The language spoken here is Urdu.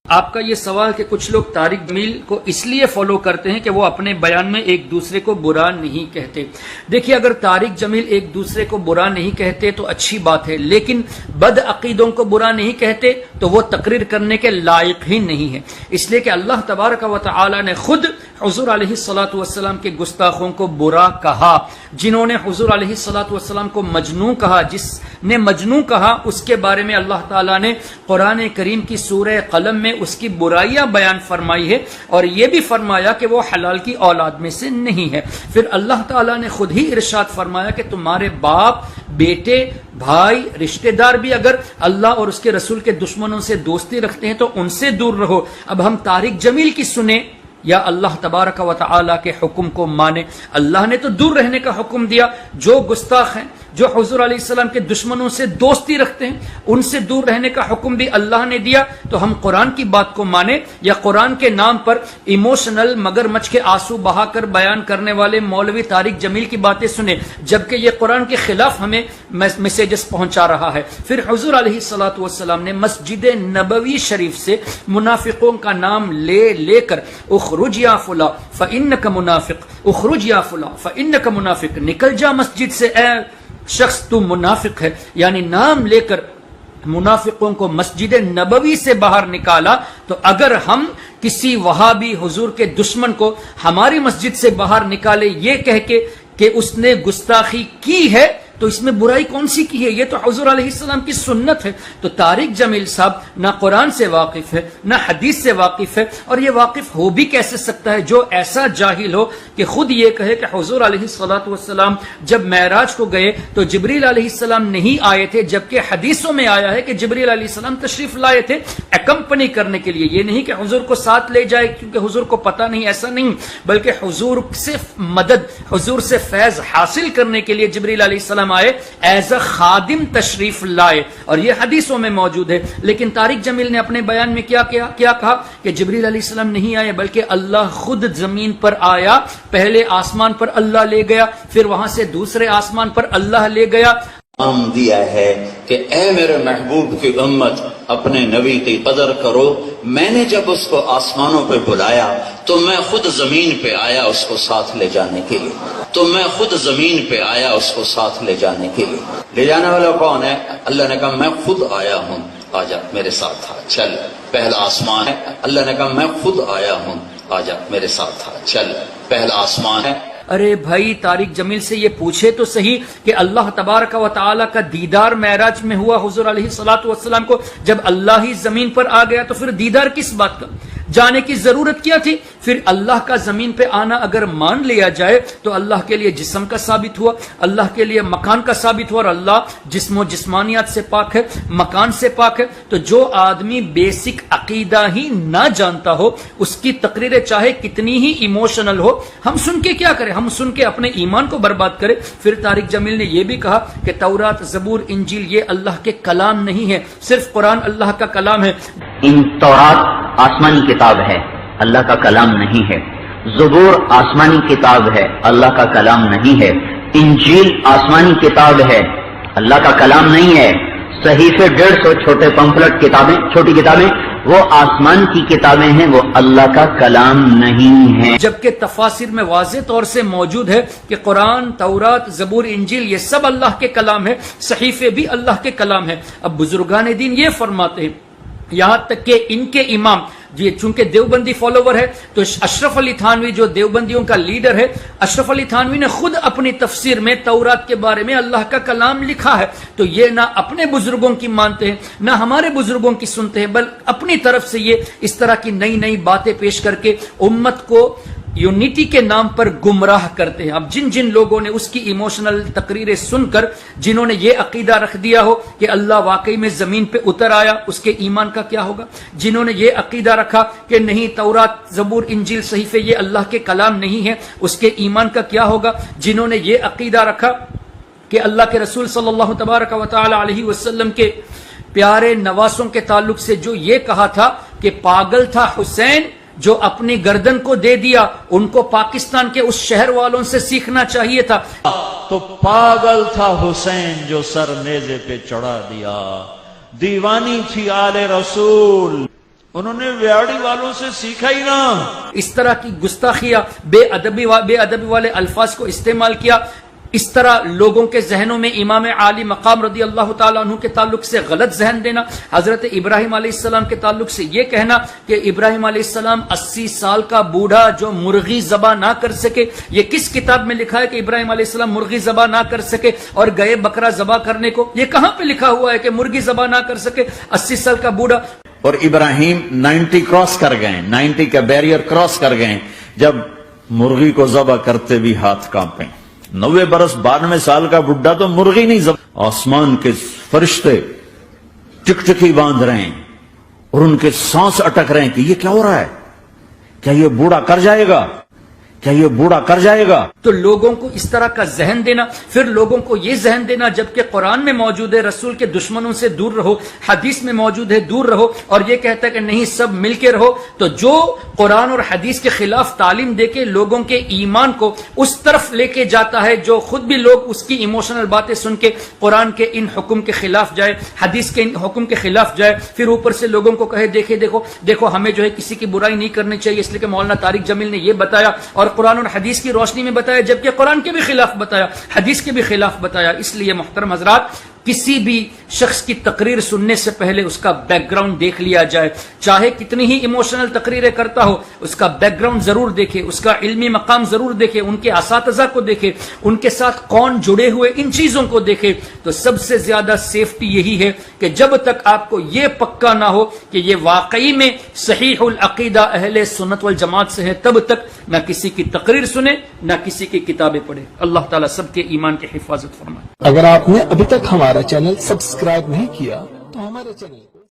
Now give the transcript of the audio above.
آپ کا یہ سوال کہ کچھ لوگ طارق جمیل کو اس لیے فالو کرتے ہیں کہ وہ اپنے بیان میں ایک دوسرے کو برا نہیں کہتے. دیکھیے اگر طارق جمیل ایک دوسرے کو برا نہیں کہتے تو اچھی بات ہے، لیکن بد عقیدوں کو برا نہیں کہتے تو وہ تقریر کرنے کے لائق ہی نہیں ہے، اس لیے کہ اللہ تبارک و تعالی نے خود حضور علیہ الصلوۃ والسلام کے گستاخوں کو برا کہا. جنہوں نے حضور علیہ الصلوۃ والسلام کو مجنون کہا، جس نے مجنون کہا اس کے بارے میں اللہ تعالیٰ نے قرآن کریم کی سورہ قلم میں اس کی برائیاں بیان فرمائی ہے، اور یہ بھی فرمایا کہ وہ حلال کی اولاد میں سے نہیں ہے. پھر اللہ تعالیٰ نے خود ہی ارشاد فرمایا کہ تمہارے باپ، بیٹے، بھائی، رشتہ دار بھی اگر اللہ اور اس کے رسول کے دشمنوں سے دوستی رکھتے ہیں تو ان سے دور رہو. اب ہم طارق جمیل کی سنیں یا اللہ تبارک و تعالی کے حکم کو مانے؟ اللہ نے تو دور رہنے کا حکم دیا. جو گستاخ ہیں، جو حضور علیہ السلام کے دشمنوں سے دوستی رکھتے ہیں، ان سے دور رہنے کا حکم بھی اللہ نے دیا. تو ہم قرآن کی بات کو مانیں یا قرآن کے نام پر ایموشنل مگر مچھ کے آنسو بہا کر بیان کرنے والے مولوی طارق جمیل کی باتیں سنیں، جبکہ یہ قرآن کے خلاف ہمیں میسیجز پہنچا رہا ہے. پھر حضور علیہ الصلوۃ والسلام نے مسجد نبوی شریف سے منافقوں کا نام لے کر اخرج یا فلاں فإنک منافق، اخرج یا فلاں فإنک منافق، نکل جا مسجد سے اے شخص تو منافق ہے، یعنی نام لے کر منافقوں کو مسجد نبوی سے باہر نکالا. تو اگر ہم کسی وہابی حضور کے دشمن کو ہماری مسجد سے باہر نکالے یہ کہہ کے کہ اس نے گستاخی کی ہے، تو اس میں برائی کون سی کی ہے؟ یہ تو حضور علیہ السلام کی سنت ہے. تو طارق جمیل صاحب نہ قرآن سے واقف ہے نہ حدیث سے واقف ہے، اور یہ واقف ہو بھی کیسے سکتا ہے جو ایسا جاہل ہو کہ خود یہ کہے کہ حضور علیہ الصلوۃ والسلام جب معراج کو گئے تو جبریل علیہ السلام نہیں آئے تھے، جبکہ حدیثوں میں آیا ہے کہ جبریل علیہ السلام تشریف لائے تھے اکمپنی کرنے کے لیے. یہ نہیں کہ حضور کو ساتھ لے جائے کیونکہ حضور کو پتہ نہیں، ایسا نہیں، بلکہ حضور سے مدد، حضور سے فیض حاصل کرنے کے لیے جبریل علیہ السلام آئے، ایز اے خادم تشریف لائے، اور یہ حدیثوں میں موجود ہے. لیکن طارق جمیل نے اپنے بیان میں کیا کہا کہ جبریل علیہ السلام نہیں آئے بلکہ اللہ خود زمین پر آیا. پہلے آسمان پر اللہ لے گیا، پھر وہاں سے دوسرے آسمان پر اللہ لے گیا. نام دیا ہے کہ اے میرے محبوب کی امت اپنے نبی کی قدر کرو. میں نے جب اس کو آسمانوں پہ بلایا تو میں خود زمین پہ آیا اس کو ساتھ لے جانے کے لیے، تو میں خود زمین پہ آیا اس کو ساتھ لے جانے کے لیے. لے جانے والا کون ہے؟ اللہ نے کہا میں خود آیا ہوں، آجا میرے ساتھ آ، چل. پہلا آسمان ہے، اللہ نے کہا میں خود آیا ہوں، آجا میرے ساتھ آ، چل. پہلا آسمان ہے. ارے بھائی طارق جمیل سے یہ پوچھے تو صحیح کہ اللہ تبارک و تعالی کا دیدار معراج میں ہوا حضور علیہ الصلوۃ والسلام کو، جب اللہ ہی زمین پر آ گیا تو پھر دیدار کس بات کا؟ جانے کی ضرورت کیا تھی؟ پھر اللہ کا زمین پہ آنا اگر مان لیا جائے تو اللہ کے لیے جسم کا ثابت ہوا، اللہ کے لیے مکان کا ثابت ہوا، اور اللہ جسم و جسمانیات سے پاک ہے، مکان سے پاک ہے. تو جو آدمی بیسک عقیدہ ہی نہ جانتا ہو اس کی تقریریں چاہے کتنی ہی ایموشنل ہو، ہم سن کے کیا کریں؟ ہم سن کے اپنے ایمان کو برباد کریں. پھر طارق جمیل نے یہ بھی کہا کہ تورات، زبور، انجیل یہ اللہ کے کلام نہیں ہے، صرف قرآن اللہ کا کلام ہے. ان تورات آسمانی کتاب ہے، اللہ کا کلام نہیں ہے. زبور آسمانی کتاب ہے، اللہ کا کلام نہیں ہے. انجیل آسمانی کتاب ہے، اللہ کا کلام نہیں ہے. صحیفے 150 چھوٹے پمفلٹ کتابیں، چھوٹی کتابیں، وہ آسمان کی کتابیں ہیں، وہ اللہ کا کلام نہیں ہے. جبکہ تفاسیر میں واضح طور سے موجود ہے کہ قرآن، تورات، زبور، انجیل یہ سب اللہ کے کلام ہے، صحیفے بھی اللہ کے کلام ہے. اب بزرگان دین یہ فرماتے ہیں، یہاں تک کہ ان کے امام یہ چونکہ دیوبندی فالوور ہے تو اشرف علی تھانوی جو دیوبندیوں کا لیڈر ہے، اشرف علی تھانوی نے خود اپنی تفسیر میں تورات کے بارے میں اللہ کا کلام لکھا ہے. تو یہ نہ اپنے بزرگوں کی مانتے ہیں نہ ہمارے بزرگوں کی سنتے ہیں، بلکہ اپنی طرف سے یہ اس طرح کی نئی باتیں پیش کر کے امت کو یونٹی کے نام پر گمراہ کرتے ہیں. اب جن لوگوں نے اس کی ایموشنل تقریریں سن کر جنہوں نے یہ عقیدہ رکھ دیا ہو کہ اللہ واقعی میں زمین پہ اتر آیا، اس کے ایمان کا کیا ہوگا؟ جنہوں نے یہ عقیدہ رکھا کہ نہیں تورات، زبور، انجیل، صحیفے یہ اللہ کے کلام نہیں ہے، اس کے ایمان کا کیا ہوگا؟ جنہوں نے یہ عقیدہ رکھا کہ اللہ کے رسول صلی اللہ تبارک و تعالی علیہ وسلم کے پیارے نواسوں کے تعلق سے جو یہ کہا تھا کہ پاگل تھا حسین جو اپنی گردن کو دے دیا، ان کو پاکستان کے اس شہر والوں سے سیکھنا چاہیے تھا. تو پاگل تھا حسین جو سر نیزے پہ چڑھا دیا. دیوانی تھی آل رسول انہوں نے ویاڑی والوں سے سیکھا ہی نہ. اس طرح کی گستاخیاں بے ادبی والے الفاظ کو استعمال کیا. اس طرح لوگوں کے ذہنوں میں امام عالی مقام رضی اللہ تعالیٰ عنہ کے تعلق سے غلط ذہن دینا. حضرت ابراہیم علیہ السلام کے تعلق سے یہ کہنا کہ ابراہیم علیہ السلام 80 سال کا بوڑھا جو مرغی ذبح نہ کر سکے. یہ کس کتاب میں لکھا ہے کہ ابراہیم علیہ السلام مرغی ذبح نہ کر سکے اور گئے بکرا ذبح کرنے کو؟ یہ کہاں پہ لکھا ہوا ہے کہ مرغی ذبح نہ کر سکے 80 سال کا بوڑھا؟ اور ابراہیم 90 کراس کر گئے، 90 کا بیریئر کراس کر گئے، جب مرغی کو ذبح کرتے بھی ہاتھ کانپے. 90 برس 92 سال کا بڈھا تو مرغی نہیں ذبح. آسمان کے فرشتے ٹکٹکی باندھ رہے ہیں اور ان کے سانس اٹک رہے ہیں کہ یہ کیا ہو رہا ہے، کیا یہ بوڑھا کر جائے گا، کیا یہ بوڑھا کر جائے گا؟ تو لوگوں کو اس طرح کا ذہن دینا، پھر لوگوں کو یہ ذہن دینا جبکہ قرآن میں موجود ہے رسول کے دشمنوں سے دور رہو، حدیث میں موجود ہے دور رہو، اور یہ کہتا ہے کہ نہیں سب مل کے رہو. تو جو قرآن اور حدیث کے خلاف تعلیم دے کے لوگوں کے ایمان کو اس طرف لے کے جاتا ہے، جو خود بھی لوگ اس کی ایموشنل باتیں سن کے قرآن کے ان حکم کے خلاف جائے، حدیث کے ان حکم کے خلاف جائے، پھر اوپر سے لوگوں کو کہے دیکھو ہمیں جو ہے کسی کی برائی نہیں کرنی چاہیے اس لیے کہ مولانا طارق جمیل نے یہ بتایا اور قرآن اور حدیث کی روشنی میں بتایا، جبکہ قرآن کے بھی خلاف بتایا، حدیث کے بھی خلاف بتایا. اس لیے محترم حضرات، کسی بھی شخص کی تقریر سننے سے پہلے اس کا بیک گراؤنڈ دیکھ لیا جائے. چاہے کتنی ہی ایموشنل تقریریں کرتا ہو، اس کا بیک گراؤنڈ ضرور دیکھے، اس کا علمی مقام ضرور دیکھے، ان کے اساتذہ کو دیکھے، ان کے ساتھ کون جڑے ہوئے، ان چیزوں کو دیکھے. تو سب سے زیادہ سیفٹی یہی ہے کہ جب تک آپ کو یہ پکا نہ ہو کہ یہ واقعی میں صحیح العقیدہ اہل سنت والجماعت سے ہے، تب تک نہ کسی کی تقریر سنے نہ کسی کی کتابیں پڑھے. اللہ تعالیٰ سب کے ایمان کی حفاظت فرمائے. اگر آپ نے ابھی تک ہمارا چینل سبسکرائب نہیں کیا تو ہمارے چینل